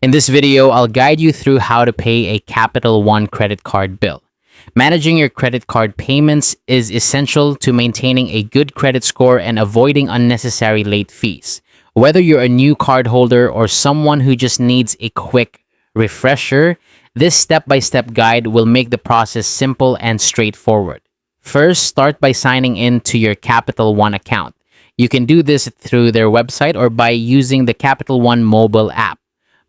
In this video, I'll guide you through how to pay a Capital One credit card bill. Managing your credit card payments is essential to maintaining a good credit score and avoiding unnecessary late fees. Whether you're a new cardholder or someone who just needs a quick refresher, this step-by-step guide will make the process simple and straightforward. First, start by signing in to your Capital One account. You can do this through their website or by using the Capital One mobile app.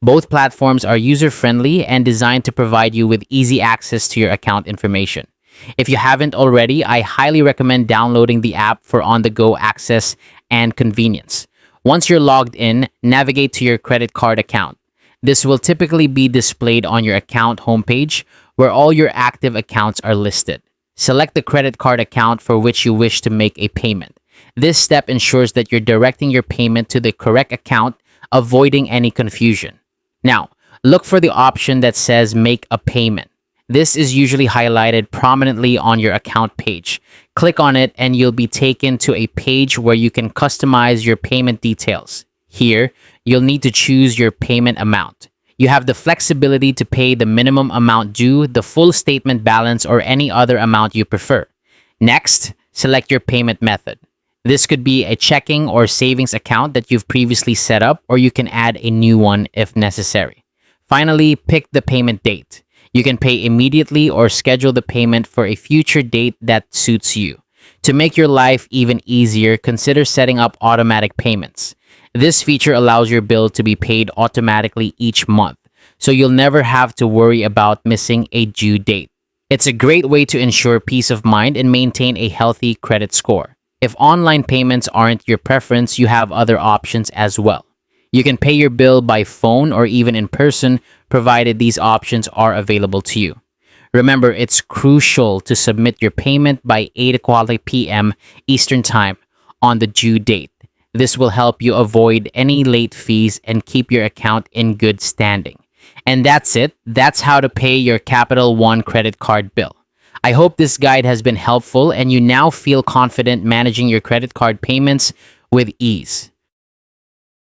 Both platforms are user-friendly and designed to provide you with easy access to your account information. If you haven't already, I highly recommend downloading the app for on-the-go access and convenience. Once you're logged in, navigate to your credit card account. This will typically be displayed on your account homepage, where all your active accounts are listed. Select the credit card account for which you wish to make a payment. This step ensures that you're directing your payment to the correct account, avoiding any confusion. Now, look for the option that says Make a Payment. This is usually highlighted prominently on your account page. Click on it and you'll be taken to a page where you can customize your payment details. Here, you'll need to choose your payment amount. You have the flexibility to pay the minimum amount due, the full statement balance, or any other amount you prefer. Next, select your payment method. This could be a checking or savings account that you've previously set up, or you can add a new one if necessary. Finally, pick the payment date. You can pay immediately or schedule the payment for a future date that suits you. To make your life even easier, consider setting up automatic payments. This feature allows your bill to be paid automatically each month, so you'll never have to worry about missing a due date. It's a great way to ensure peace of mind and maintain a healthy credit score. If online payments aren't your preference, you have other options as well. You can pay your bill by phone or even in person, provided these options are available to you. Remember, it's crucial to submit your payment by 8 p.m. Eastern Time on the due date. This will help you avoid any late fees and keep your account in good standing. And that's it. That's how to pay your Capital One credit card bill. I hope this guide has been helpful and you now feel confident managing your credit card payments with ease.